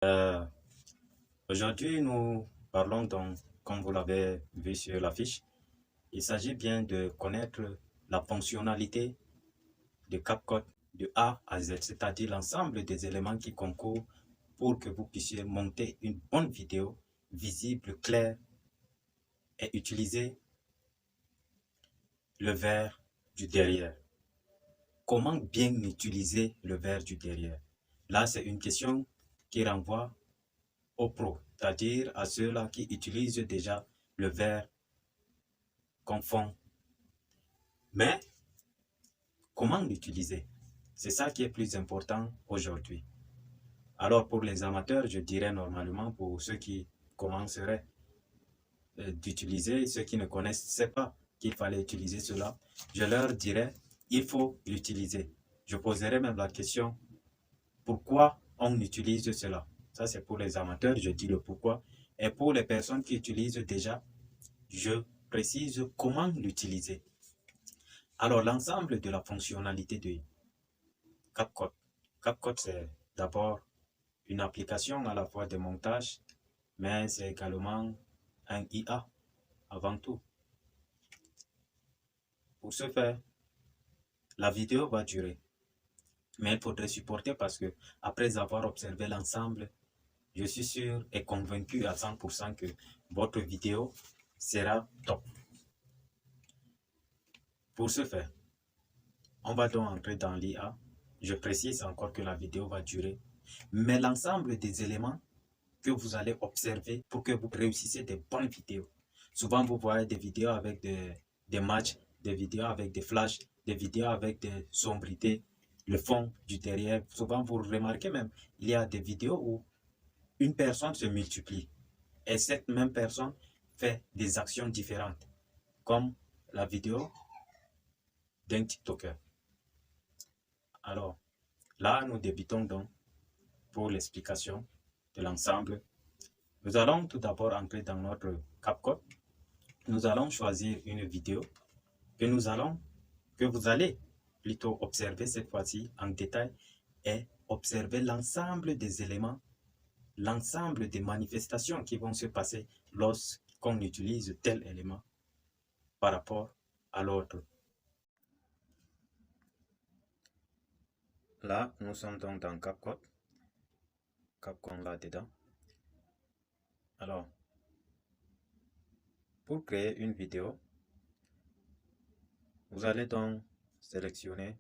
Euh, Aujourd'hui, nous parlons donc, comme vous l'avez vu sur l'affiche, il s'agit bien de connaître la fonctionnalité de CapCut de A à Z, c'est-à-dire l'ensemble des éléments qui concourent pour que vous puissiez monter une bonne vidéo visible, claire et utiliser le verre du derrière. Comment bien utiliser le verre du derrière? Là, c'est une question qui renvoie aux pros, c'est-à-dire à ceux-là qui utilisent déjà le verre qu'on fond. Mais comment l'utiliser? C'est ça qui est plus important aujourd'hui. Alors pour les amateurs, je dirais normalement pour ceux qui commenceraient d'utiliser, ceux qui ne connaissaient pas qu'il fallait utiliser cela, je leur dirais, il faut l'utiliser. Je poserai même la question, pourquoi on utilise cela? Ça c'est pour les amateurs, je dis le pourquoi. Et pour les personnes qui utilisent déjà, je précise comment l'utiliser. Alors l'ensemble de la fonctionnalité de CapCut. CapCut, c'est d'abord une application à la fois de montage, mais c'est également un IA avant tout. Pour ce faire, la vidéo va durer, mais il faudrait supporter parce que après avoir observé l'ensemble, je suis sûr et convaincu à 100% que votre vidéo sera top. Pour ce faire, on va donc entrer dans l'IA. Je précise encore que la vidéo va durer, mais l'ensemble des éléments que vous allez observer pour que vous réussissiez des bonnes vidéos. Souvent, vous voyez des vidéos avec des matchs, des vidéos avec des flashs, des vidéos avec des sombrités, le fond du derrière. Souvent, vous remarquez même, il y a des vidéos où une personne se multiplie et cette même personne fait des actions différentes, comme la vidéo d'un TikToker. Alors, là, nous débutons donc pour l'explication de l'ensemble. Nous allons tout d'abord entrer dans notre CapCut. Nous allons choisir une vidéo que vous allez plutôt observer cette fois-ci en détail et observer l'ensemble des éléments, l'ensemble des manifestations qui vont se passer lorsqu'on utilise tel élément par rapport à l'autre. Là, nous sommes donc dans CapCut. CapCut là-dedans. Alors, pour créer une vidéo, vous allez donc sélectionner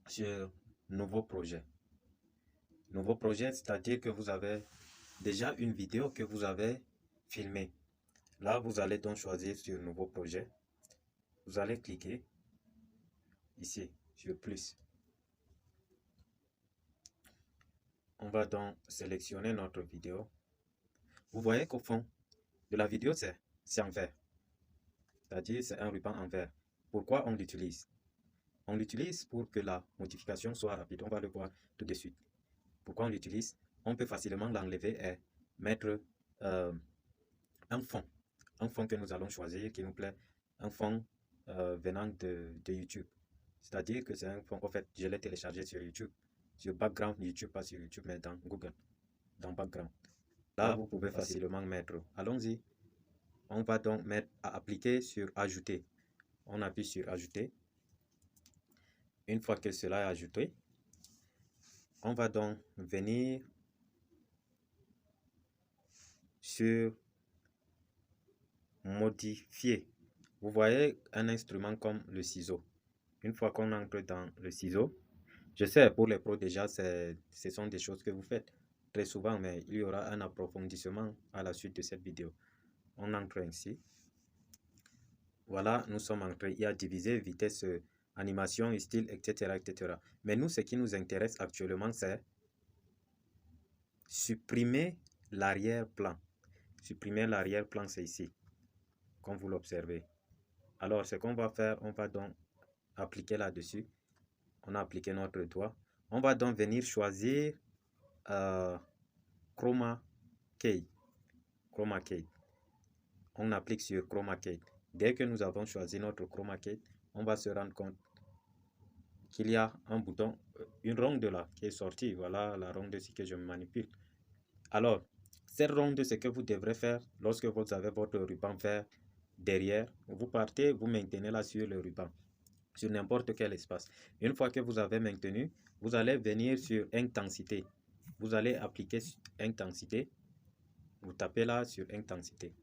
sur Nouveau projet. Nouveau projet, c'est-à-dire que vous avez déjà une vidéo que vous avez filmée. Là, vous allez donc choisir sur Nouveau projet. Vous allez cliquer ici sur plus. On va donc sélectionner notre vidéo. Vous voyez qu'au fond de la vidéo, c'est en vert. C'est-à-dire c'est un ruban en vert. Pourquoi on l'utilise? On l'utilise pour que la modification soit rapide. On va le voir tout de suite. Pourquoi on l'utilise? On peut facilement l'enlever et mettre un fond que nous allons choisir qui nous plaît, un fond venant de YouTube. C'est-à-dire que c'est un fond, en fait, je l'ai téléchargé sur YouTube, sur background YouTube, pas sur YouTube, mais dans Google, dans background. Là, vous pouvez facilement mettre. Allons-y. On va donc mettre à appliquer sur ajouter. On appuie sur ajouter. Une fois que cela est ajouté, on va donc venir sur modifier. Vous voyez un instrument comme le ciseau. Une fois qu'on entre dans le ciseau, je sais pour les pros déjà, ce sont des choses que vous faites très souvent, mais il y aura un approfondissement à la suite de cette vidéo. On entre ici. Voilà, nous sommes entrés. Il y a divisé, vitesse, animation, style, etc., etc. Mais nous, ce qui nous intéresse actuellement, c'est supprimer l'arrière-plan. Supprimer l'arrière-plan, c'est ici, comme vous l'observez. Alors, ce qu'on va faire, on va donc appliquer là-dessus. On a appliqué notre doigt. On va donc venir choisir Chroma Key. Chroma Key. On applique sur Chroma Key. Dès que nous avons choisi notre Chroma Key, on va se rendre compte qu'il y a un bouton, une ronde là qui est sortie. Voilà la ronde ici que je manipule. Alors, cette ronde, ce que vous devrez faire lorsque vous avez votre ruban vert derrière, vous partez, vous maintenez là sur le ruban, sur n'importe quel espace. Une fois que vous avez maintenu, vous allez venir sur intensité. Vous allez appliquer intensité. Vous tapez là sur intensité.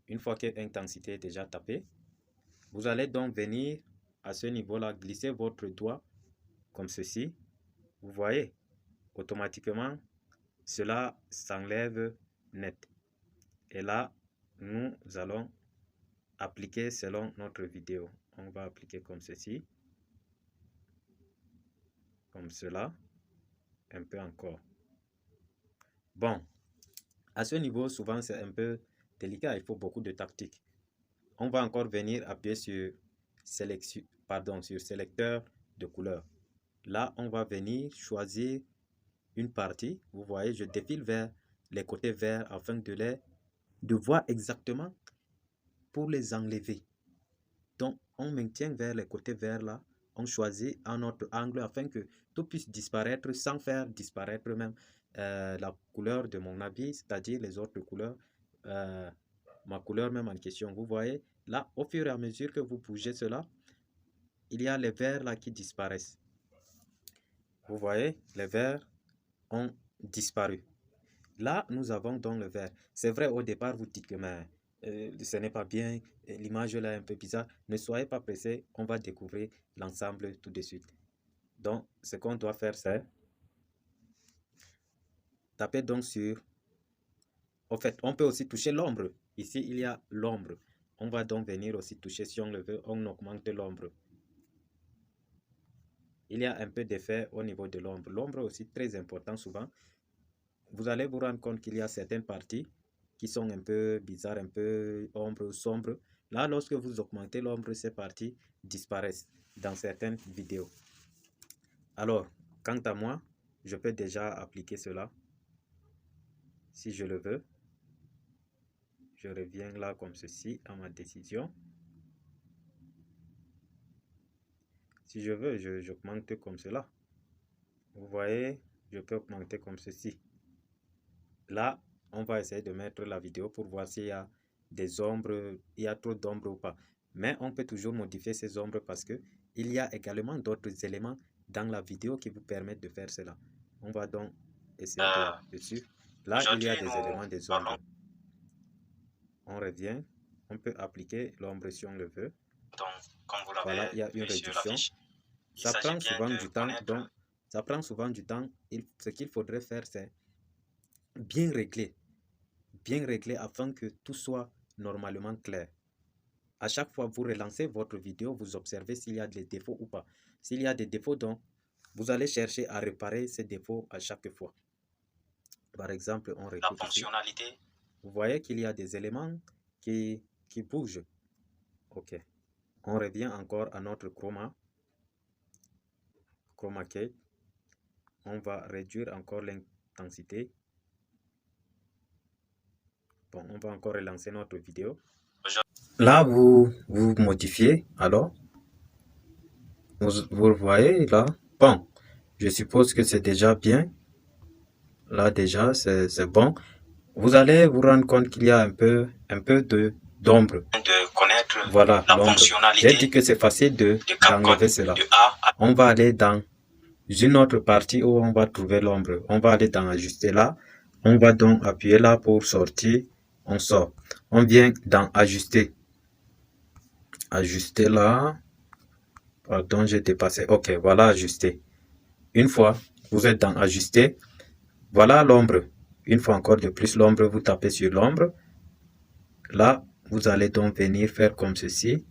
Une fois que intensité est déjà tapée, vous allez donc venir à ce niveau-là, glisser votre doigt comme ceci. Vous voyez, automatiquement, cela s'enlève net. Et là, nous allons appliquer selon notre vidéo. On va appliquer comme ceci. Comme cela. Un peu encore. Bon. À ce niveau, souvent, c'est un peu délicat. Il faut beaucoup de tactique. On va encore venir appuyer sur sélecteur de couleur. Là, on va venir choisir une partie. Vous voyez, je défile vers les côtés verts afin de voir exactement pour les enlever. Donc, on maintient vers les côtés verts là. On choisit un autre angle afin que tout puisse disparaître sans faire disparaître même la couleur de mon habit, c'est-à-dire les autres couleurs, ma couleur même en question. Vous voyez, là, au fur et à mesure que vous bougez cela, il y a les verts là qui disparaissent. Vous voyez, les verts ont disparu. Là, nous avons donc le vert. C'est vrai, au départ, vous dites que mais, ce n'est pas bien, l'image là est un peu bizarre. Ne soyez pas pressés, on va découvrir l'ensemble tout de suite. Donc, ce qu'on doit faire, c'est taper donc sur... En fait, on peut aussi toucher l'ombre. Ici, il y a l'ombre. On va donc venir aussi toucher, si on le veut, on augmente l'ombre. Il y a un peu d'effet au niveau de l'ombre. L'ombre est aussi très important souvent. Vous allez vous rendre compte qu'il y a certaines parties qui sont un peu bizarres, un peu ombre, sombre. Là, lorsque vous augmentez l'ombre, ces parties disparaissent dans certaines vidéos. Alors, quant à moi, je peux déjà appliquer cela. Si je le veux, je reviens là comme ceci à ma décision. Si je veux, j'augmente comme cela. Vous voyez, je peux augmenter comme ceci. Là, on va essayer de mettre la vidéo pour voir s'il y a des ombres, il y a trop d'ombres ou pas. Mais on peut toujours modifier ces ombres parce que il y a également d'autres éléments dans la vidéo qui vous permettent de faire cela. On va donc essayer de suivre. Là, il y a des éléments des ombres. On revient. On peut appliquer l'ombre si on le veut. Donc, comme vous l'avez voilà, il y a une réduction. Ça prend souvent du temps. Donc, ça prend souvent du temps. Ce qu'il faudrait faire, c'est bien régler afin que tout soit normalement clair. À chaque fois, vous relancez votre vidéo, vous observez s'il y a des défauts ou pas. S'il y a des défauts, donc, vous allez chercher à réparer ces défauts à chaque fois. Par exemple, on réécoute la fonctionnalité. Ici. Vous voyez qu'il y a des éléments qui bougent. OK. On revient encore à notre chroma key. On va réduire encore l'intensité. Bon, on va encore relancer notre vidéo. Là, vous modifiez. Alors, vous voyez là. Bon, je suppose que c'est déjà bien. Là, déjà, c'est bon. Vous allez vous rendre compte qu'il y a un peu d'ombre. Voilà, l'ombre. J'ai dit que c'est facile d'enlever cela. On va aller dans une autre partie où on va trouver l'ombre. On va aller dans ajuster là. On va donc appuyer là pour sortir. On sort. On vient dans ajuster. Ajuster là. Pardon, j'ai dépassé. OK, voilà ajuster. Une fois, vous êtes dans ajuster. Voilà l'ombre. Une fois encore de plus l'ombre, vous tapez sur l'ombre. Là, vous allez donc venir faire comme ceci.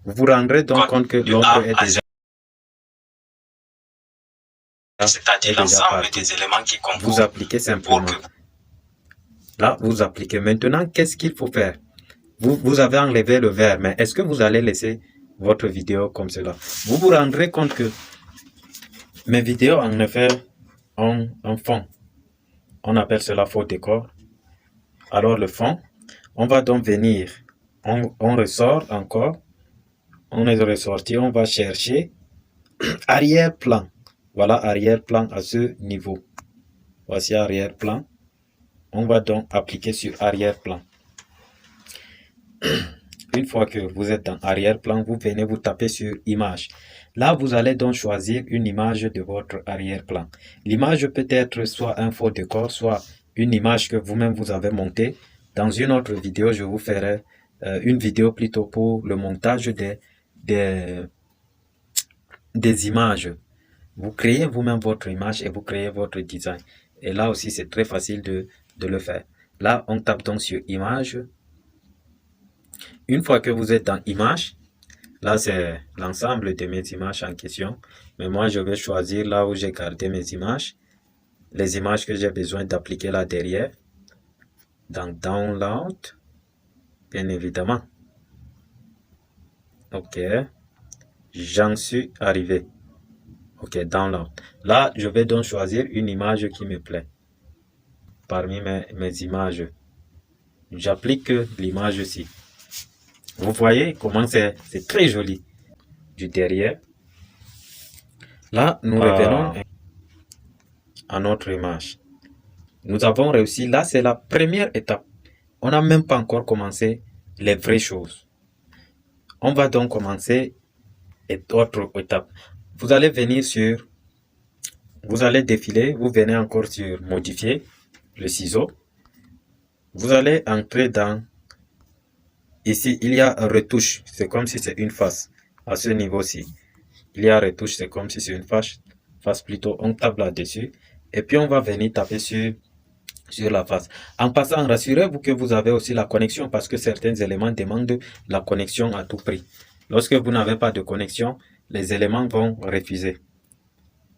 Vous vous rendrez donc compte que l'ombre est déjà... C'est-à-dire l'ensemble des éléments qui composent. Vous appliquez simplement. Là, vous appliquez. Maintenant, qu'est-ce qu'il faut faire? Vous avez enlevé le vert, mais est-ce que vous allez laisser votre vidéo comme cela? Vous vous rendrez compte que mes vidéos, en effet, ont un fond. On appelle cela faux décor. Alors, le fond, on va donc venir. On ressort encore. On est ressorti, on va chercher arrière-plan. Voilà arrière-plan à ce niveau. Voici arrière-plan. On va donc appliquer sur arrière-plan. Une fois que vous êtes dans arrière-plan, vous venez vous taper sur image. Là, vous allez donc choisir une image de votre arrière-plan. L'image peut être soit un faux décor, soit une image que vous-même vous avez montée. Dans une autre vidéo, je vous ferai une vidéo plutôt pour le montage des images. Vous créez vous-même votre image et vous créez votre design. Et là aussi, c'est très facile de le faire. Là, on tape donc sur image. Une fois que vous êtes dans image, là, c'est l'ensemble de mes images en question. Mais moi, je vais choisir là où j'ai gardé mes images. Les images que j'ai besoin d'appliquer là derrière. Dans Download, bien évidemment. OK. J'en suis arrivé. OK, Download. Là, je vais donc choisir une image qui me plaît. Parmi mes images. J'applique l'image ici. Vous voyez comment c'est très joli. Du derrière. Là, nous revenons à notre image. Nous avons réussi. Là, c'est la première étape. On n'a même pas encore commencé les vraies choses. On va donc commencer autre étape. Vous allez venir sur... Vous allez défiler. Vous venez encore sur modifier le ciseau. Vous allez entrer dans... Ici, il y a retouche. C'est comme si c'est une face. À ce niveau-ci. Il y a retouche. C'est comme si c'est une face. Face plutôt. On tape là-dessus. Et puis, on va venir taper sur la face. En passant, rassurez-vous que vous avez aussi la connexion parce que certains éléments demandent la connexion à tout prix. Lorsque vous n'avez pas de connexion, les éléments vont refuser.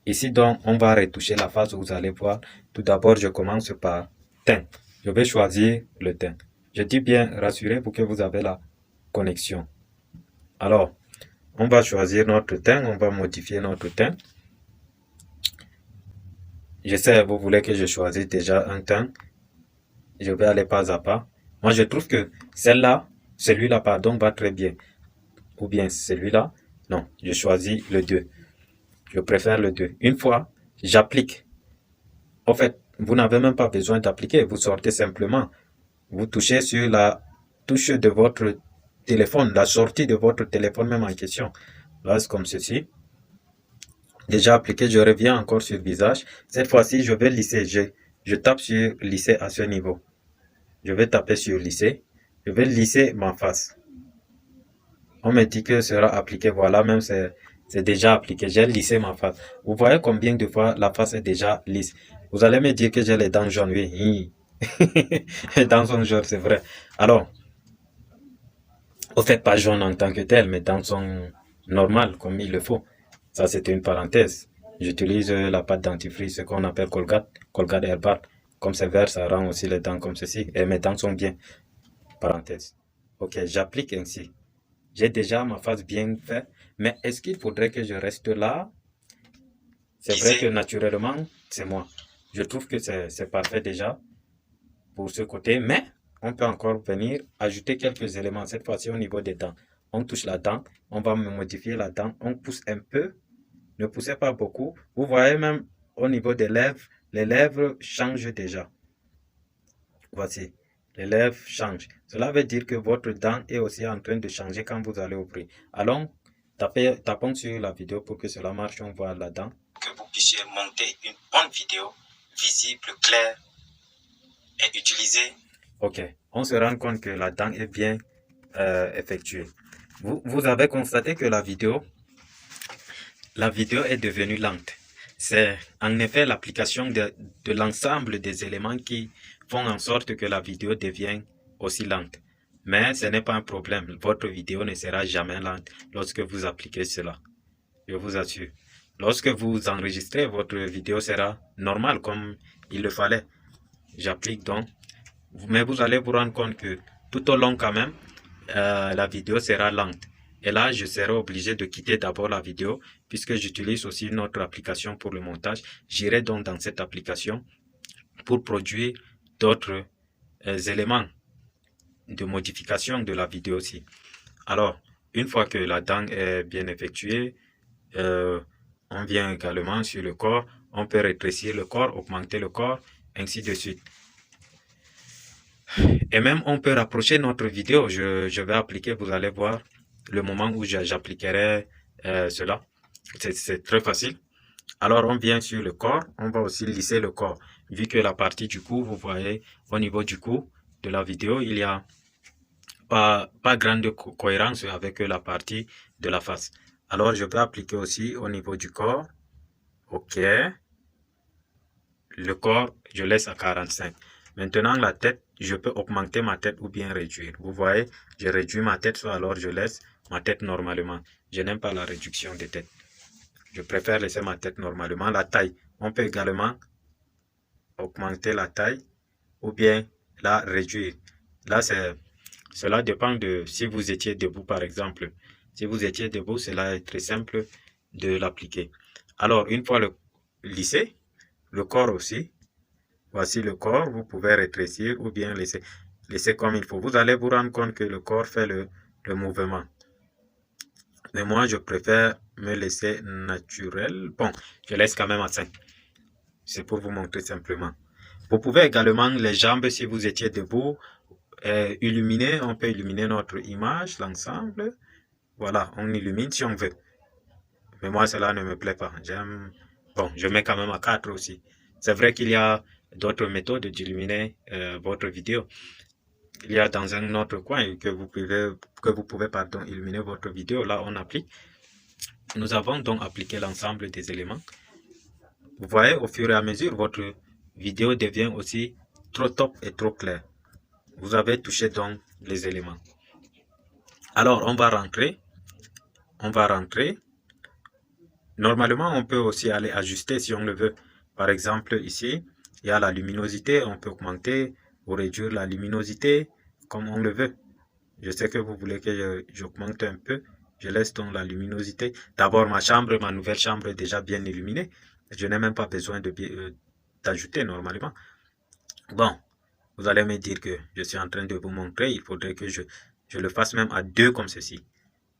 Ici, donc, on va retoucher la face. Vous allez voir. Tout d'abord, je commence par teint. Je vais choisir le teint. Je dis bien, rassurez-vous que vous avez la connexion. Alors, on va choisir notre teint. On va modifier notre teint. Je sais, vous voulez que je choisisse déjà un teint. Je vais aller pas à pas. Moi, je trouve que celui-là, pardon, va très bien. Ou bien celui-là. Non, je choisis le 2. Je préfère le 2. Une fois, j'applique. En fait, vous n'avez même pas besoin d'appliquer. Vous sortez simplement. Vous touchez sur la touche de votre téléphone, la sortie de votre téléphone même en question. Là, c'est comme ceci. Déjà appliqué, je reviens encore sur visage. Cette fois-ci, je vais lisser. Je tape sur lisser à ce niveau. Je vais taper sur lisser. Je vais lisser ma face. On me dit que sera appliqué. Voilà, même c'est déjà appliqué. J'ai lissé ma face. Vous voyez combien de fois la face est déjà lisse. Vous allez me dire que j'ai les dents jaunes. Oui. Les dents sont jaunes, c'est vrai. Alors, au fait, pas jaune en tant que tel, mais dents sont normales, comme il le faut. Ça, c'était une parenthèse. J'utilise la pâte dentifrice, ce qu'on appelle Colgate Herbal. Comme c'est vert, ça rend aussi les dents comme ceci. Et mes dents sont bien. Parenthèse. Ok, j'applique ainsi. J'ai déjà ma face bien faite. Mais est-ce qu'il faudrait que je reste là? C'est vrai que naturellement, c'est moi. Je trouve que c'est parfait déjà pour ce côté. Mais on peut encore venir ajouter quelques éléments. Cette fois-ci au niveau des dents. On touche la dent. On va modifier la dent. On pousse un peu. Ne poussez pas beaucoup. Vous voyez même au niveau des lèvres, les lèvres changent déjà. Voici, les lèvres changent. Cela veut dire que votre dent est aussi en train de changer quand vous allez ouvrir. Allons, tapons sur la vidéo pour que cela marche. On voit la dent. Que vous puissiez monter une bonne vidéo, visible, claire et utilisée. Ok, on se rend compte que la dent est bien effectuée. Vous avez constaté que la vidéo est devenue lente. C'est en effet l'application de l'ensemble des éléments qui font en sorte que la vidéo devienne aussi lente. Mais ce n'est pas un problème. Votre vidéo ne sera jamais lente lorsque vous appliquez cela. Je vous assure. Lorsque vous enregistrez, votre vidéo sera normale comme il le fallait. J'applique donc. Mais vous allez vous rendre compte que tout au long quand même, la vidéo sera lente. Et là, je serai obligé de quitter d'abord la vidéo puisque j'utilise aussi une autre application pour le montage. J'irai donc dans cette application pour produire d'autres éléments de modification de la vidéo aussi. Alors, Une fois que la dent est bien effectuée, on vient également sur le corps. On peut rétrécir le corps, augmenter le corps, ainsi de suite. Et même, on peut rapprocher notre vidéo. Je vais appliquer, vous allez voir le moment où j'appliquerai cela. C'est très facile. Alors, on vient sur le corps. On va aussi lisser le corps. Vu que la partie du cou, vous voyez, au niveau du cou de la vidéo, il y a pas grande cohérence avec la partie de la face. Alors, je vais appliquer aussi au niveau du corps. OK. Le corps, je laisse à 45. Maintenant, la tête, je peux augmenter ma tête ou bien réduire. Vous voyez, je réduis ma tête, soit alors je laisse ma tête normalement. Je n'aime pas la réduction des têtes. Je préfère laisser ma tête normalement. La taille, on peut également augmenter la taille ou bien la réduire. Là, cela dépend de si vous étiez debout, par exemple. Si vous étiez debout, cela est très simple de l'appliquer. Alors, une fois le lissé, le corps aussi. Voici le corps, vous pouvez rétrécir ou bien laisser comme il faut. Vous allez vous rendre compte que le corps fait le mouvement. Mais moi, je préfère me laisser naturel. Bon, je laisse quand même à 5. C'est pour vous montrer simplement. Vous pouvez également les jambes, si vous étiez debout, illuminer. On peut illuminer notre image, l'ensemble. Voilà, on illumine si on veut. Mais moi, cela ne me plaît pas. Bon, je mets quand même à 4 aussi. C'est vrai qu'il y a d'autres méthodes d'illuminer votre vidéo. Il y a dans un autre coin que vous pouvez illuminer votre vidéo. Là, on applique. Nous avons donc appliqué l'ensemble des éléments. Vous voyez, au fur et à mesure, votre vidéo devient aussi trop top et trop claire. Vous avez touché donc les éléments. Alors, on va rentrer. Normalement, on peut aussi aller ajuster si on le veut. Par exemple, ici, il y a la luminosité. On peut augmenter ou réduire la luminosité comme on le veut. Je sais que vous voulez que j'augmente un peu. Je laisse donc la luminosité. D'abord, ma nouvelle chambre est déjà bien illuminée. Je n'ai même pas besoin d'ajouter normalement. Bon, vous allez me dire que je suis en train de vous montrer. Il faudrait que je le fasse même à 2 comme ceci.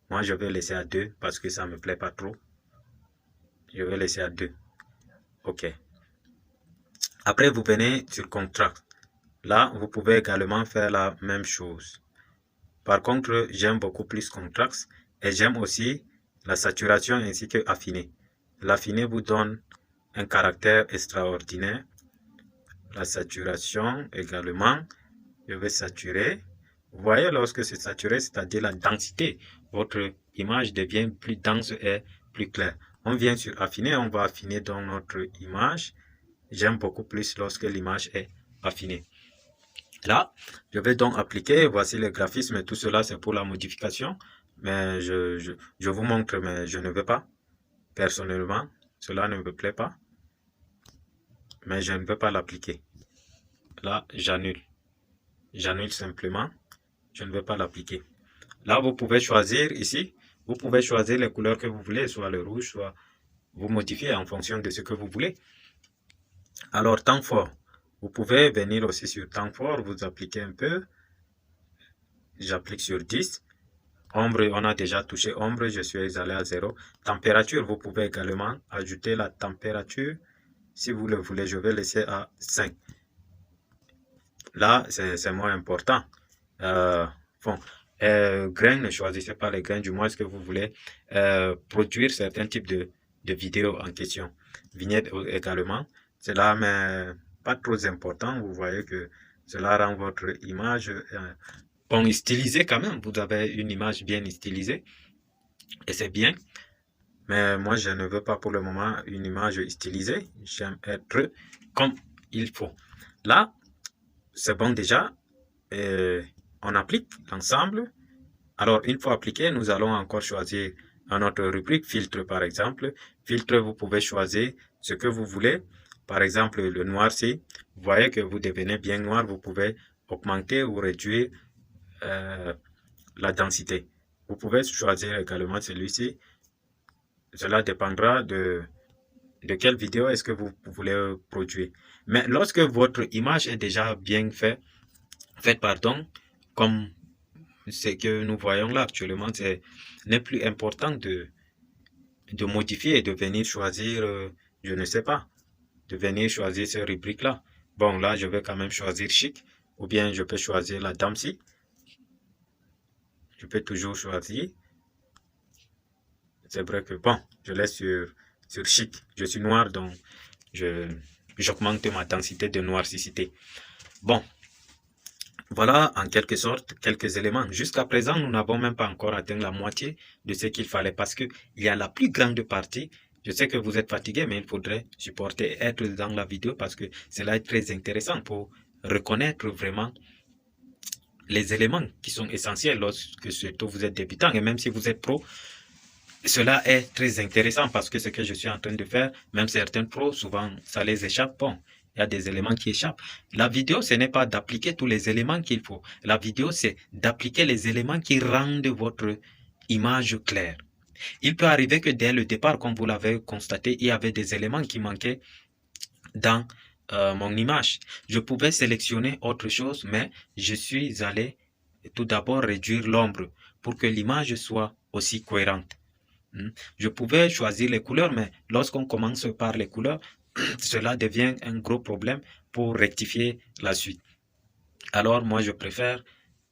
Moi, je vais laisser à 2 parce que ça ne me plaît pas trop. Je vais laisser à 2. OK. Après, vous venez sur contraste. Là, vous pouvez également faire la même chose. Par contre, j'aime beaucoup plus contraste et j'aime aussi la saturation ainsi que affiné. L'affiné vous donne un caractère extraordinaire. La saturation également, je vais saturer. Vous voyez, lorsque c'est saturé, c'est-à-dire la densité, votre image devient plus dense et plus claire. On vient sur affiner, on va affiner dans notre image. J'aime beaucoup plus lorsque l'image est affinée. Là, je vais donc appliquer, voici le graphisme, tout cela c'est pour la modification, mais je vous montre, mais je ne veux pas, personnellement, cela ne me plaît pas, mais je ne veux pas l'appliquer. Là, j'annule simplement, je ne veux pas l'appliquer. Là, vous pouvez choisir ici, vous pouvez choisir les couleurs que vous voulez, soit le rouge, soit vous modifier en fonction de ce que vous voulez. Alors, temps fort. Vous pouvez venir aussi sur temps fort, vous appliquez un peu. J'applique sur 10. Ombre, on a déjà touché ombre, je suis allé à 0. Température, vous pouvez également ajouter la température. Si vous le voulez, je vais laisser à 5. Là, c'est moins important. Bon, grains, ne choisissez pas les grains, du moins ce que vous voulez produire certains types de vidéos en question. Vignettes également. Cela mais pas trop important. Vous voyez que cela rend votre image bon, stylisée quand même. Vous avez une image bien stylisée et c'est bien. Mais moi, je ne veux pas pour le moment une image stylisée. J'aime être comme il faut. Là, c'est bon déjà. On applique l'ensemble. Alors, une fois appliqué, nous allons encore choisir dans notre rubrique filtre, par exemple. Filtre, vous pouvez choisir ce que vous voulez. Par exemple, le noirci. Vous voyez que vous devenez bien noir. Vous pouvez augmenter ou réduire la densité. Vous pouvez choisir également celui-ci. Cela dépendra de quelle vidéo est-ce que vous voulez produire. Mais lorsque votre image est déjà bien faite, comme ce que nous voyons là actuellement, ce n'est plus important de modifier et de venir choisir, je ne sais pas, de venir choisir ces rubriques-là. Bon, là, je vais quand même choisir chic, ou bien je peux choisir la dame-ci. Je peux toujours choisir. C'est vrai que, bon, je laisse sur chic. Je suis noir, donc j'augmente ma densité de noircité. Bon, voilà en quelque sorte quelques éléments. Jusqu'à présent, nous n'avons même pas encore atteint la moitié de ce qu'il fallait parce que il y a la plus grande partie. Je sais que vous êtes fatigué, mais il faudrait supporter et être dans la vidéo parce que cela est très intéressant pour reconnaître vraiment les éléments qui sont essentiels lorsque surtout vous êtes débutant et même si vous êtes pro. Cela est très intéressant parce que ce que je suis en train de faire, même certains pros, souvent ça les échappe. Bon, il y a des éléments qui échappent. La vidéo, ce n'est pas d'appliquer tous les éléments qu'il faut. La vidéo, c'est d'appliquer les éléments qui rendent votre image claire. Il peut arriver que dès le départ, comme vous l'avez constaté, il y avait des éléments qui manquaient dans mon image. Je pouvais sélectionner autre chose, mais je suis allé tout d'abord réduire l'ombre pour que l'image soit aussi cohérente. Je pouvais choisir les couleurs, mais lorsqu'on commence par les couleurs, cela devient un gros problème pour rectifier la suite. Alors moi, je préfère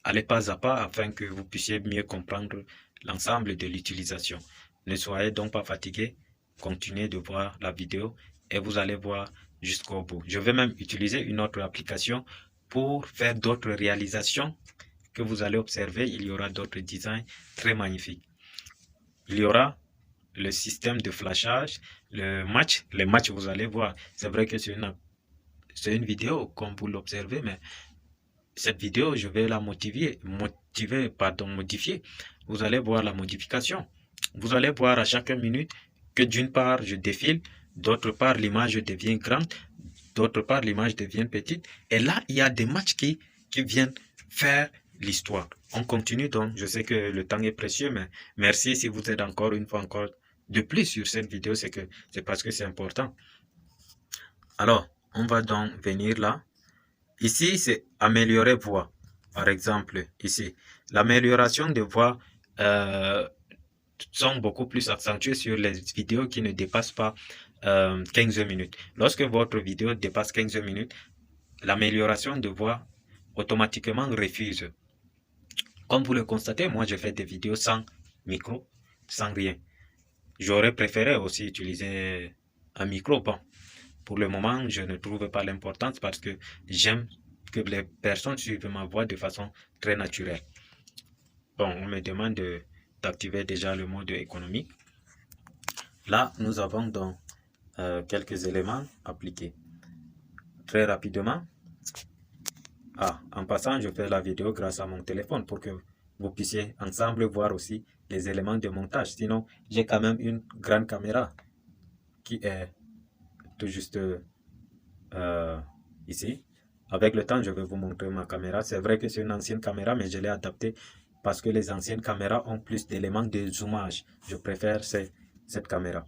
aller pas à pas afin que vous puissiez mieux comprendre l'ensemble de l'utilisation. Ne soyez donc pas fatigués, continuez de voir la vidéo et vous allez voir jusqu'au bout. Je vais même utiliser une autre application pour faire d'autres réalisations que vous allez observer. Il y aura d'autres designs très magnifiques. Il y aura le système de flashage, les matchs, vous allez voir. C'est vrai que c'est une vidéo, comme vous l'observez, mais cette vidéo, je vais la modifier. Vous allez voir la modification. Vous allez voir à chaque minute que d'une part, je défile, d'autre part, l'image devient grande, d'autre part, l'image devient petite. Et là, il y a des matchs qui viennent faire l'histoire. On continue donc. Je sais que le temps est précieux, mais merci si vous êtes encore une fois de plus sur cette vidéo, c'est parce que c'est important. Alors, on va donc venir là. Ici, c'est améliorer voix. Par exemple, ici, l'amélioration de voix sont beaucoup plus accentuées sur les vidéos qui ne dépassent pas 15 minutes. Lorsque votre vidéo dépasse 15 minutes, l'amélioration de voix automatiquement refuse. Comme vous le constatez, moi, je fais des vidéos sans micro, sans rien. J'aurais préféré aussi utiliser un micro. Bon, pour le moment, je ne trouve pas l'importance parce que j'aime que les personnes suivent ma voix de façon très naturelle. Bon, on me demande d'activer déjà le mode économique. Là, nous avons donc quelques éléments appliqués. Très rapidement. En passant, je fais la vidéo grâce à mon téléphone pour que vous puissiez ensemble voir aussi les éléments de montage. Sinon, j'ai quand même une grande caméra qui est tout juste ici. Avec le temps, je vais vous montrer ma caméra. C'est vrai que c'est une ancienne caméra, mais je l'ai adaptée parce que les anciennes caméras ont plus d'éléments de zoomage. Je préfère cette caméra.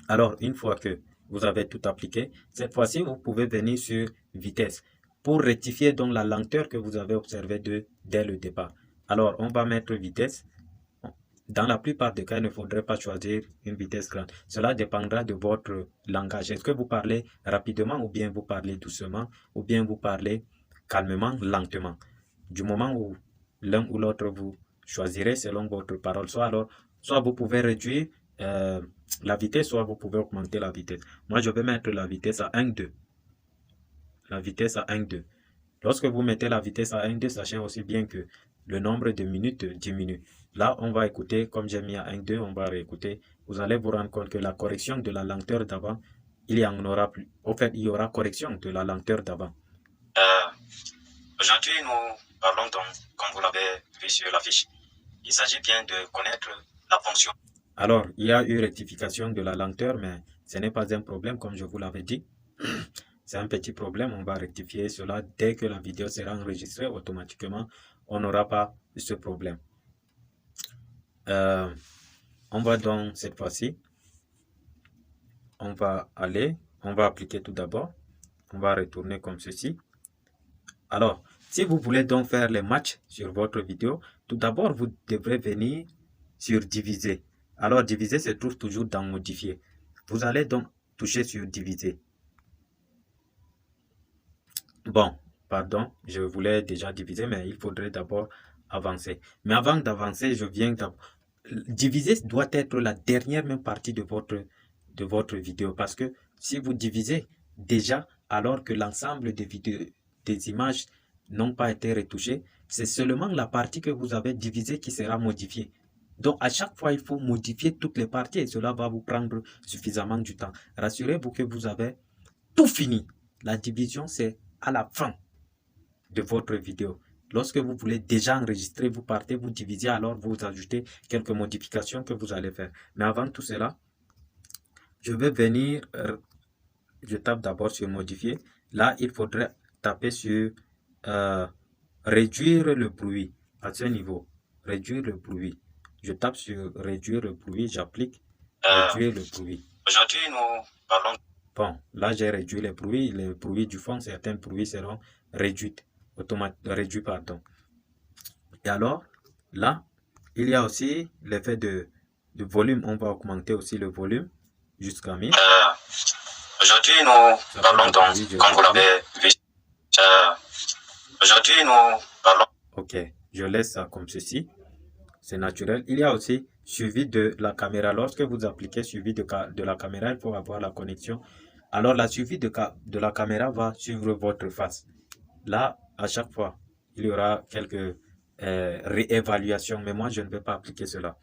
Alors, une fois que vous avez tout appliqué, cette fois-ci, vous pouvez venir sur vitesse pour rectifier donc la lenteur que vous avez observée dès le départ. Alors, on va mettre vitesse. Dans la plupart des cas, il ne faudrait pas choisir une vitesse grande. Cela dépendra de votre langage. Est-ce que vous parlez rapidement ou bien vous parlez doucement ou bien vous parlez calmement, lentement. Du moment où l'un ou l'autre vous choisirez selon votre parole, soit vous pouvez réduire la vitesse, soit vous pouvez augmenter la vitesse. Moi, je vais mettre la vitesse à 1,2. La vitesse à 1,2. Lorsque vous mettez la vitesse à 1,2, sachez aussi bien que le nombre de minutes diminue. Là, on va écouter, comme j'ai mis à 1,2, on va réécouter. Vous allez vous rendre compte que la correction de la lenteur d'avant, il y en aura plus. Au fait, il y aura correction de la lenteur d'avant. Aujourd'hui, nous parlons donc, comme vous l'avez vu sur l'affiche, il s'agit bien de connaître la fonction. Alors, il y a eu rectification de la lenteur, mais ce n'est pas un problème, comme je vous l'avais dit. C'est un petit problème, on va rectifier cela dès que la vidéo sera enregistrée automatiquement. On n'aura pas ce problème. On va donc cette fois-ci, on va appliquer tout d'abord. On va retourner comme ceci. Alors, Si vous voulez donc faire les matchs sur votre vidéo, tout d'abord, vous devrez venir sur diviser. Alors, diviser se trouve toujours dans modifier. Vous allez donc toucher sur diviser. Bon, pardon, je voulais déjà diviser, mais il faudrait d'abord avancer. Mais avant d'avancer, je viens d'abord... Diviser doit être la dernière même partie de votre vidéo. Parce que si vous divisez déjà, alors que l'ensemble des vidéos, des images n'ont pas été retouchées, c'est seulement la partie que vous avez divisée qui sera modifiée. Donc, à chaque fois, il faut modifier toutes les parties et cela va vous prendre suffisamment du temps. Rassurez-vous que vous avez tout fini. La division, c'est à la fin de votre vidéo. Lorsque vous voulez déjà enregistrer, vous partez, vous divisez, alors vous ajoutez quelques modifications que vous allez faire. Mais avant tout cela, je vais venir, je tape d'abord sur modifier. Là, il faudrait taper sur réduire le bruit à ce niveau. Réduire le bruit. Je tape sur réduire le bruit, j'applique réduire le bruit. Aujourd'hui, nous parlons... Bon, là j'ai réduit les bruits du fond, certains bruits seront réduits, pardon. Et alors, là, il y a aussi l'effet de volume, on va augmenter aussi le volume jusqu'à 1000. Aujourd'hui, nous parlons donc, comme vous l'avez vu, aujourd'hui, nous parlons... Ok, je laisse ça comme ceci, c'est naturel. Il y a aussi suivi de la caméra. Lorsque vous appliquez suivi de la caméra, il faut avoir la connexion. Alors, la suivi de la caméra va suivre votre face. Là, à chaque fois, il y aura quelques réévaluations, mais moi, je ne vais pas appliquer cela.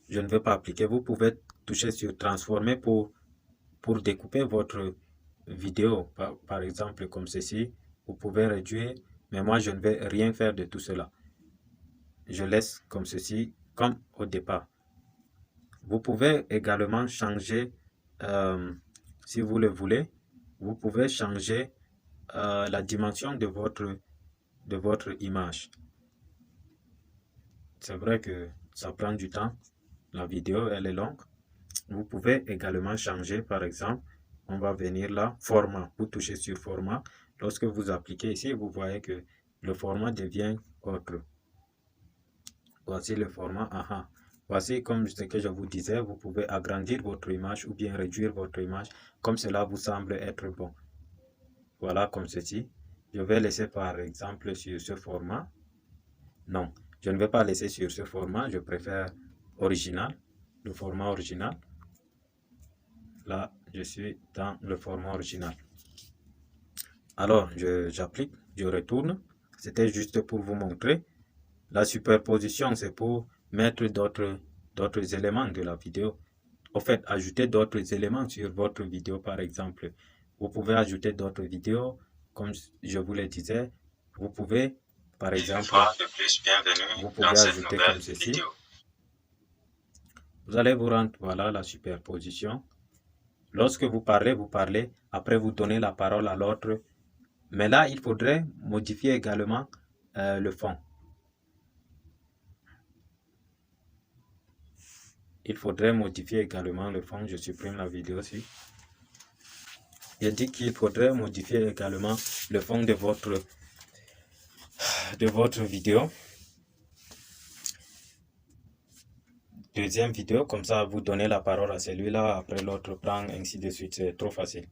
Je ne vais pas appliquer. Vous pouvez toucher sur transformer pour découper votre vidéo, par exemple, comme ceci. Vous pouvez réduire, mais moi, je ne vais rien faire de tout cela. Je laisse comme ceci, comme au départ. Vous pouvez également changer, si vous le voulez, vous pouvez changer la dimension de votre image. C'est vrai que ça prend du temps. La vidéo, elle est longue. Vous pouvez également changer, par exemple, on va venir là, format. Vous touchez sur format. Lorsque vous appliquez ici, vous voyez que le format devient autre. Voici le format. Aha. Voici comme ce que je vous disais, vous pouvez agrandir votre image ou bien réduire votre image comme cela vous semble être bon. Voilà comme ceci. Je vais laisser par exemple sur ce format. Non, je ne vais pas laisser sur ce format. Je préfère original, le format original. Là, je suis dans le format original. Alors, j'applique, je retourne. C'était juste pour vous montrer. La superposition, c'est pour mettre d'autres éléments de la vidéo. Au fait, ajouter d'autres éléments sur votre vidéo, par exemple. Vous pouvez ajouter d'autres vidéos, comme je vous le disais. Vous pouvez, par exemple, vous pouvez ajouter comme ceci. Vous allez vous rendre, voilà la superposition. Lorsque vous parlez, après vous donnez la parole à l'autre. Mais là, il faudrait modifier également le fond. Il faudrait modifier également le fond. Je supprime la vidéo aussi. Il dit qu'il faudrait modifier également le fond de votre vidéo. Deuxième vidéo, comme ça vous donnez la parole à celui-là, après l'autre prend, ainsi de suite. C'est trop facile.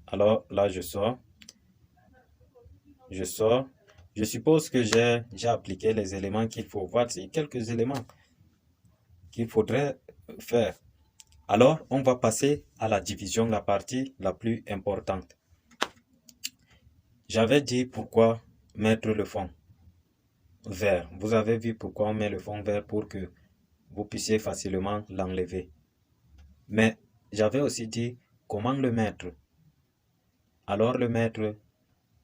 Alors là, je sors. Je suppose que j'ai appliqué les éléments qu'il faut. Voici quelques éléments qu'il faudrait faire. Alors, on va passer à la division, la partie la plus importante. J'avais dit pourquoi mettre le fond vert. Vous avez vu pourquoi on met le fond vert pour que vous puissiez facilement l'enlever. Mais j'avais aussi dit comment le mettre. Alors le mettre,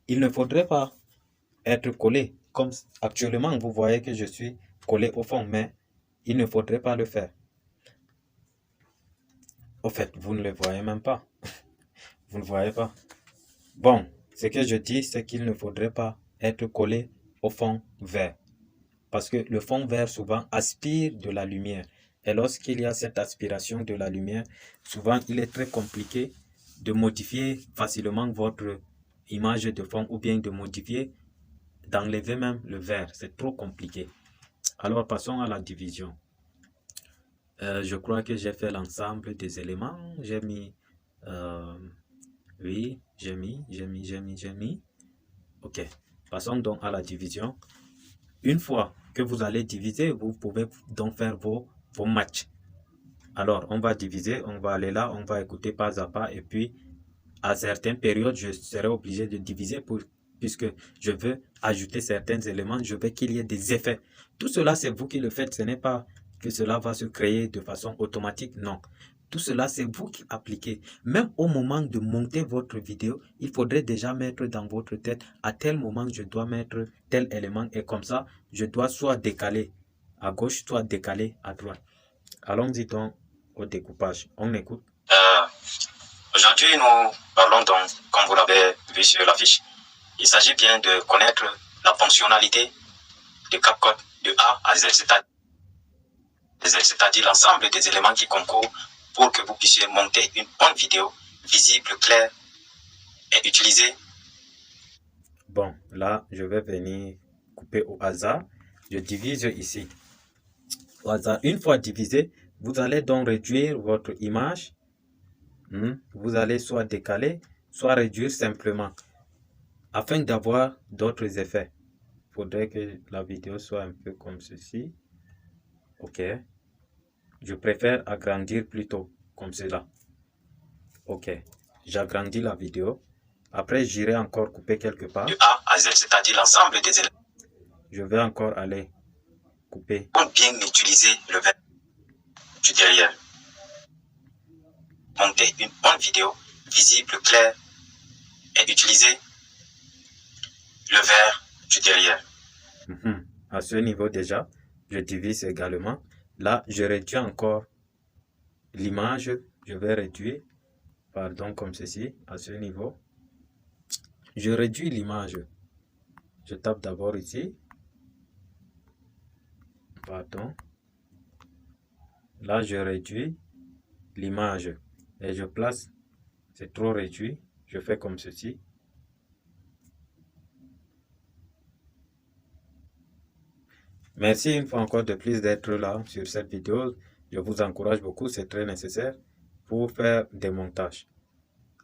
il ne faudrait pas être collé. Comme actuellement, vous voyez que je suis collé au fond, mais il ne faudrait pas le faire. Au fait, vous ne le voyez même pas. Vous ne voyez pas. Bon, ce que je dis, c'est qu'il ne faudrait pas être collé au fond vert. Parce que le fond vert, souvent, aspire de la lumière. Et lorsqu'il y a cette aspiration de la lumière, souvent, il est très compliqué de modifier facilement votre image de fond ou bien de modifier, d'enlever même le vert. C'est trop compliqué. Alors passons à la division. Je crois que j'ai fait l'ensemble des éléments. J'ai mis, oui, j'ai mis. Ok, passons donc à la division. Une fois que vous allez diviser, vous pouvez donc faire vos matchs. Alors, on va diviser, on va aller là, on va écouter pas à pas. Et puis, à certaines périodes, je serai obligé de diviser puisque je veux ajouter certains éléments. Je veux qu'il y ait des effets. Tout cela, c'est vous qui le faites. Ce n'est pas que cela va se créer de façon automatique. Non. Tout cela, c'est vous qui appliquez. Même au moment de monter votre vidéo, il faudrait déjà mettre dans votre tête à tel moment je dois mettre tel élément et comme ça, je dois soit décaler à gauche, soit décaler à droite. Allons-y donc au découpage. On écoute. Aujourd'hui, nous parlons donc, comme vous l'avez vu sur l'affiche, il s'agit bien de connaître la fonctionnalité de CapCut de A à Z, c'est-à-dire l'ensemble des éléments qui concourent pour que vous puissiez monter une bonne vidéo visible, claire et utilisée. Bon, là, je vais venir couper au hasard. Je divise ici. Au hasard, une fois divisé, vous allez donc réduire votre image. Vous allez soit décaler, soit réduire simplement. Afin d'avoir d'autres effets. Il faudrait que la vidéo soit un peu comme ceci. Ok. Je préfère agrandir plutôt comme cela. Ok. J'agrandis la vidéo. Après, j'irai encore couper quelque part. De A à Z, c'est-à-dire l'ensemble des éléments. Je vais encore aller couper. Pour bien utiliser le vert du derrière. Monter une bonne vidéo visible, claire et utiliser le vert du derrière. À ce niveau déjà, je divise également. Là, je réduis encore l'image. Je vais réduire, pardon, comme ceci, à ce niveau. Je réduis l'image. Je tape d'abord ici. Pardon. Là, je réduis l'image. Et je place. C'est trop réduit. Je fais comme ceci. Merci une fois encore de plus d'être là sur cette vidéo. Je vous encourage beaucoup. C'est très nécessaire pour faire des montages.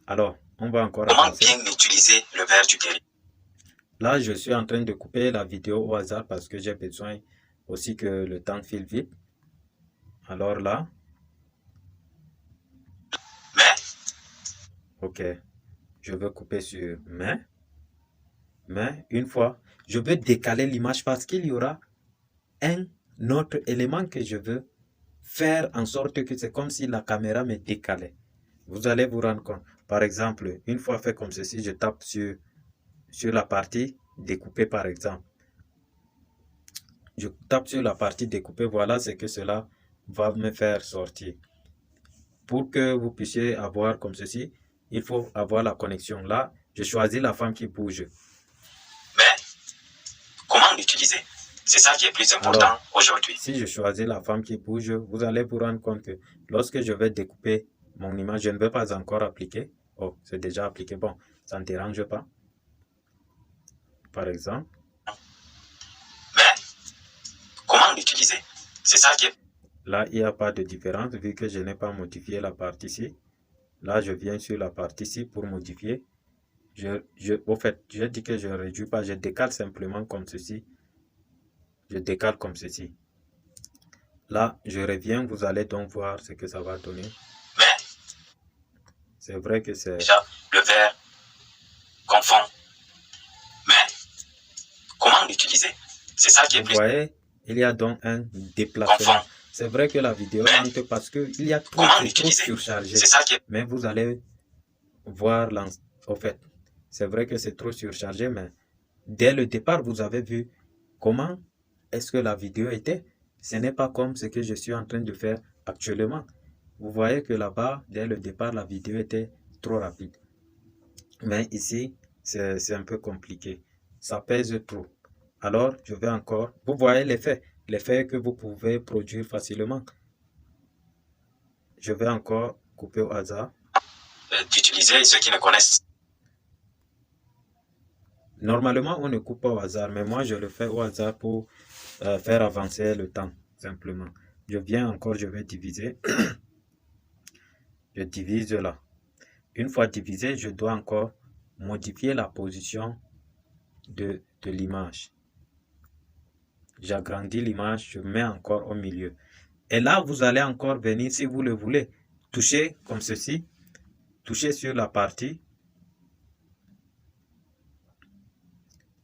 Alors, on va encore avancer. Comment bien utiliser le vert du derrière? Là, je suis en train de couper la vidéo au hasard parce que j'ai besoin aussi que le temps file vite. Alors là. Mais. Ok. Je veux couper sur mais. Mais une fois, je veux décaler l'image parce qu'il y aura un autre élément que je veux faire en sorte que c'est comme si la caméra me décalait. Vous allez vous rendre compte. Par exemple, une fois fait comme ceci, je tape sur la partie découpée par exemple. Je tape sur la partie découpée, voilà ce que cela va me faire sortir. Pour que vous puissiez avoir comme ceci, il faut avoir la connexion. Là, je choisis la femme qui bouge. Mais, comment l'utiliser? C'est ça qui est plus important aujourd'hui. Si je choisis la femme qui bouge, vous allez vous rendre compte que lorsque je vais découper mon image, je ne vais pas encore appliquer. Oh, c'est déjà appliqué. Bon, ça ne dérange pas. Par exemple. Mais, comment l'utiliser? C'est ça qui est... Là, il n'y a pas de différence vu que je n'ai pas modifié la partie ici. Là, je viens sur la partie ici pour modifier. Au fait, je dis que je ne réduis pas, je décale simplement comme ceci. Je décale comme ceci. Là, je reviens, vous allez donc voir ce que ça va donner. Mais, c'est vrai que c'est... Déjà, le vert confond. Mais, comment l'utiliser? C'est ça qui est plus... Vous voyez, il y a donc un déplacement. C'est vrai que la vidéo lente parce qu'il y a trop surchargé. C'est ça qui est... Mais vous allez voir, au fait, c'est vrai que c'est trop surchargé, mais dès le départ, vous avez vu comment est-ce que la vidéo était. Ce n'est pas comme ce que je suis en train de faire actuellement. Vous voyez que là-bas, dès le départ, la vidéo était trop rapide. Mais ici, c'est un peu compliqué. Ça pèse trop. Alors, je vais encore... Vous voyez l'effet. L'effet que vous pouvez produire facilement. Je vais encore couper au hasard. D'utiliser ceux qui me connaissent. Normalement, on ne coupe pas au hasard, mais moi, je le fais au hasard pour faire avancer le temps, simplement. Je viens encore, je vais diviser. Je divise là. Une fois divisé, je dois encore modifier la position de l'image. J'agrandis l'image, je mets encore au milieu. Et là, vous allez encore venir, si vous le voulez, toucher comme ceci. Toucher sur la partie.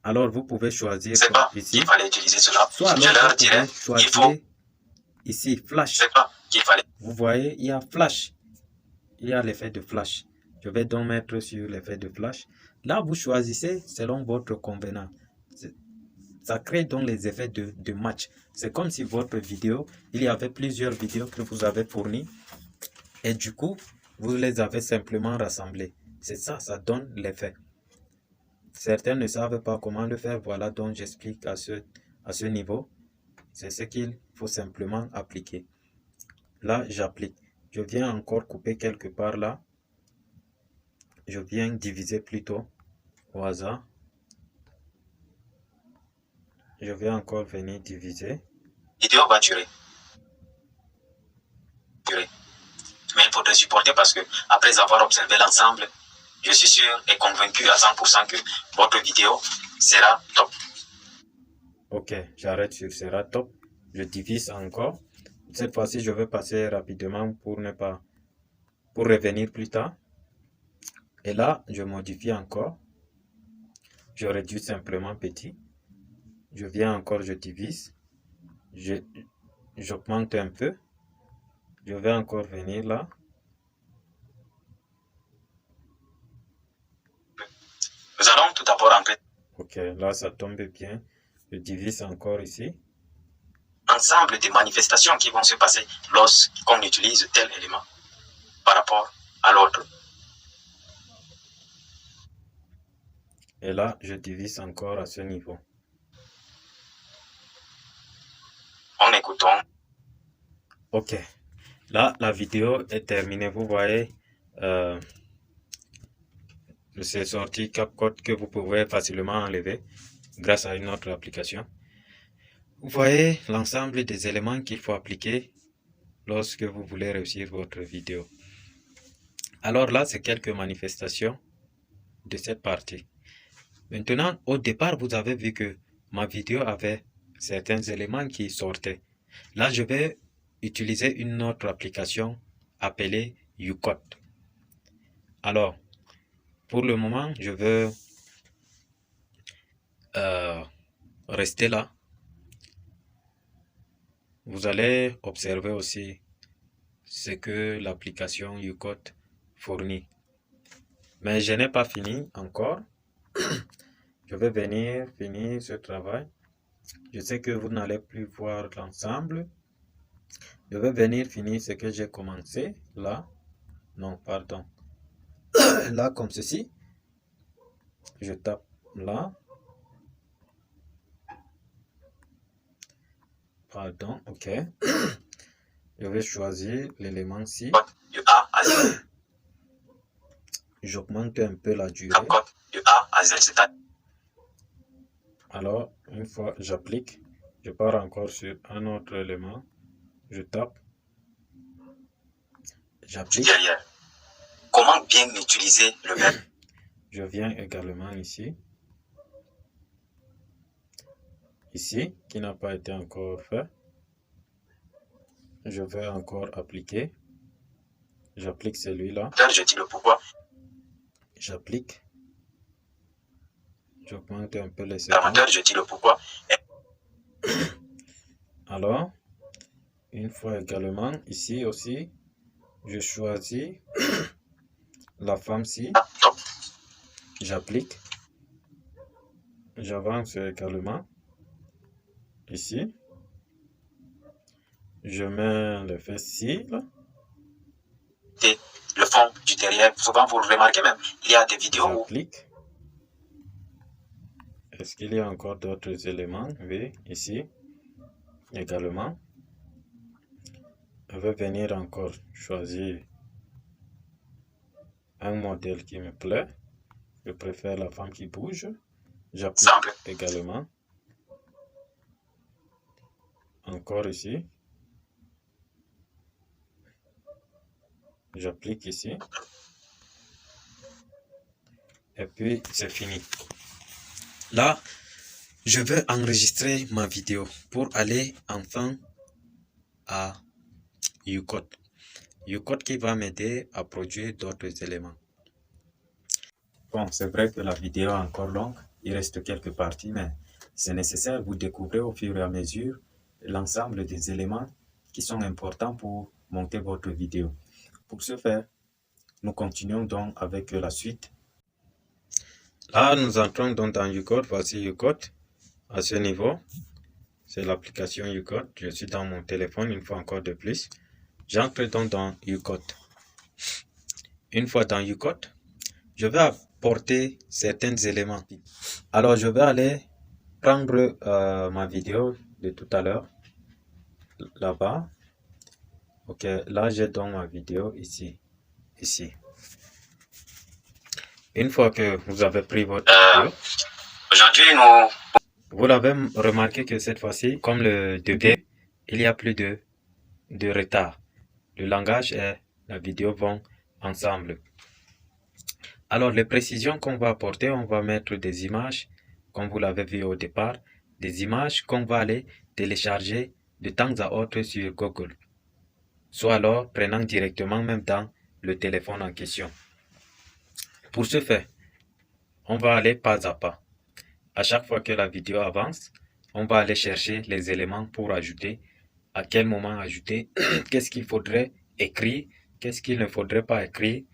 Alors, vous pouvez choisir C'est pas ici. qu'il fallait utiliser cela. Soit alors, je leur vous dirais, pouvez choisir ici, flash. C'est pas qu'il fallait. Vous voyez, il y a flash. Il y a l'effet de flash. Je vais donc mettre sur l'effet de flash. Là, vous choisissez selon votre convenance. Ça crée donc les effets de match. C'est comme si votre vidéo, il y avait plusieurs vidéos que vous avez fournies. Et du coup, vous les avez simplement rassemblées. C'est ça, ça donne l'effet. Certains ne savent pas comment le faire. Voilà, donc j'explique à ce niveau. C'est ce qu'il faut simplement appliquer. Là, j'applique. Je viens encore couper quelque part là. Je viens diviser plutôt au hasard. Je vais encore venir diviser. Vidéo va durer. Mais il faudrait supporter parce que après avoir observé l'ensemble, je suis sûr et convaincu à 100% que votre vidéo sera top. Ok, j'arrête sur sera top. Je divise encore. Cette fois-ci, je vais passer rapidement pour revenir plus tard. Et là, je modifie encore. Je réduis simplement petit. Je viens encore, je divise. J'augmente un peu. Je vais encore venir là. Nous allons tout d'abord entrer. Ok, là, ça tombe bien. Je divise encore ici. Ensemble des manifestations qui vont se passer lorsqu'on utilise tel élément par rapport à l'autre. Et là, je divise encore à ce niveau. En écoutant. Ok. Là, la vidéo est terminée. Vous voyez, c'est sorti CapCut que vous pouvez facilement enlever grâce à une autre application. Vous voyez l'ensemble des éléments qu'il faut appliquer lorsque vous voulez réussir votre vidéo. Alors là, c'est quelques manifestations de cette partie. Maintenant, au départ, vous avez vu que ma vidéo avait certains éléments qui sortaient. Là, je vais utiliser une autre application appelée YouCut. Alors, pour le moment, je veux rester là. Vous allez observer aussi ce que l'application YouCut fournit. Mais je n'ai pas fini encore. Je vais venir finir ce travail. Je sais que vous n'allez plus voir l'ensemble. Je vais venir finir ce que j'ai commencé là. Non, pardon. Là, comme ceci. Je tape là. Pardon, ok. Je vais choisir l'élément ci. De A à Z. J'augmente un peu la durée. De A à Z, c'est-à-dire. Alors, une fois j'applique, je pars encore sur un autre élément. Je tape. J'applique. Derrière. Comment bien utiliser le verbe? Je viens également ici. Ici, qui n'a pas été encore fait. Je vais encore appliquer. J'applique celui-là. Je dis le pourquoi. J'applique. J'augmente un peu les secondes. Je dis le pourquoi. Alors, une fois également, ici aussi, je choisis la femme-ci. J'applique. J'avance également. Ici. Je mets le fessier là. Le fond du derrière. Souvent, vous le remarquez même, il y a des vidéos. J'applique. Est-ce qu'il y a encore d'autres éléments? Oui, ici également. Je vais venir encore choisir un modèle qui me plaît. Je préfère la femme qui bouge. J'applique Simple. également. Encore ici. J'applique ici. Et puis, c'est fini. Là, je veux enregistrer ma vidéo pour aller enfin à YouCode. YouCode qui va m'aider à produire d'autres éléments. Bon, c'est vrai que la vidéo est encore longue. Il reste quelques parties, mais c'est nécessaire. Vous découvrez au fur et à mesure l'ensemble des éléments qui sont importants pour monter votre vidéo. Pour ce faire, nous continuons donc avec la suite. Là, nous entrons donc dans YouCode. Voici YouCode. À ce niveau, c'est l'application YouCode. Je suis dans mon téléphone une fois encore de plus. J'entre donc dans YouCode. Une fois dans YouCode, je vais apporter certains éléments. Alors, je vais aller prendre ma vidéo de tout à l'heure. Là-bas. Ok, là, j'ai donc ma vidéo ici. Ici. Une fois que vous avez pris votre vidéo, Aujourd'hui, vous l'avez remarqué que cette fois-ci, comme le début, il y a plus de retard. Le langage et la vidéo vont ensemble. Alors, les précisions qu'on va apporter, on va mettre des images, comme vous l'avez vu au départ, des images qu'on va aller télécharger de temps à autre sur Google. Soit alors prenant directement même dans le téléphone en question. Pour ce faire, on va aller pas à pas. À chaque fois que la vidéo avance, on va aller chercher les éléments pour ajouter, à quel moment ajouter, qu'est-ce qu'il faudrait écrire, qu'est-ce qu'il ne faudrait pas écrire.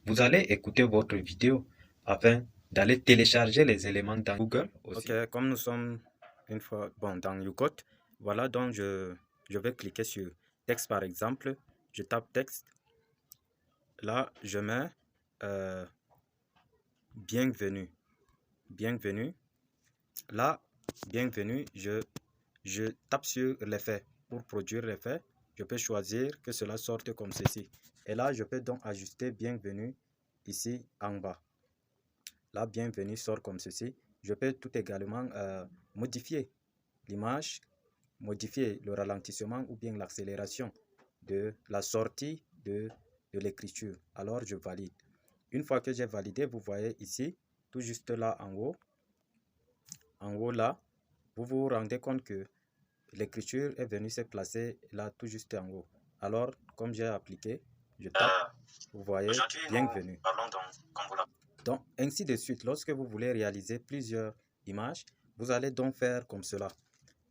Vous allez écouter votre vidéo afin d'aller télécharger les éléments dans Google aussi. Ok, comme nous sommes une fois dans YouCode, voilà donc je vais cliquer sur texte par exemple. Je tape texte. Là, je mets bienvenue. Bienvenue. Là, bienvenue, je tape sur l'effet. Pour produire l'effet, je peux choisir que cela sorte comme ceci. Et là, je peux donc ajuster bienvenue ici en bas. Là, bienvenue sort comme ceci. Je peux tout également modifier l'image, modifier le ralentissement ou bien l'accélération de la sortie de l'écriture. Alors, je valide. Une fois que j'ai validé, vous voyez ici, tout juste là en haut là, vous vous rendez compte que l'écriture est venue se placer là tout juste en haut. Alors, comme j'ai appliqué, je tape, vous voyez, bienvenue. Donc, ainsi de suite, lorsque vous voulez réaliser plusieurs images, vous allez donc faire comme cela.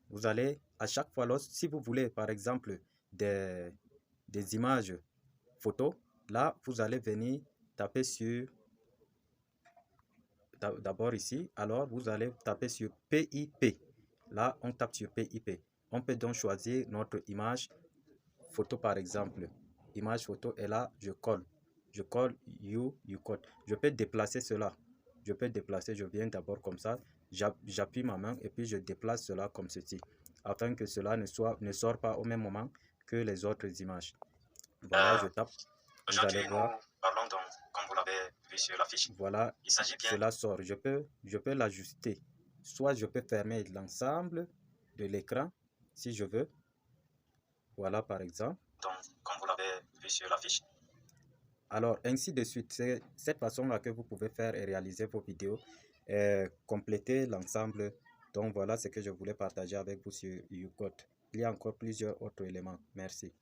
Vous allez, à chaque fois, si vous voulez, par exemple, des images photos, là, vous allez venir taper sur, d'abord ici, alors vous allez taper sur PIP. Là, on tape sur PIP. On peut donc choisir notre image photo, par exemple. Image photo, et là, je colle. Je colle YouCode. Je peux déplacer cela. Je peux déplacer, je viens d'abord comme ça. J'appuie ma main et puis je déplace cela comme ceci. Afin que cela ne sort pas au même moment que les autres images. Voilà, je tape. Vous allez voir. parlons donc, comme vous l'avez vu sur la fiche. Voilà, cela sort. Je peux l'ajuster. Soit je peux fermer l'ensemble de l'écran si je veux. Voilà, par exemple. Donc, comme vous l'avez vu sur la fiche. Alors, ainsi de suite. C'est cette façon-là que vous pouvez faire et réaliser vos vidéos. Compléter l'ensemble. Donc, voilà ce que je voulais partager avec vous sur YouCode. Il y a encore plusieurs autres éléments. Merci.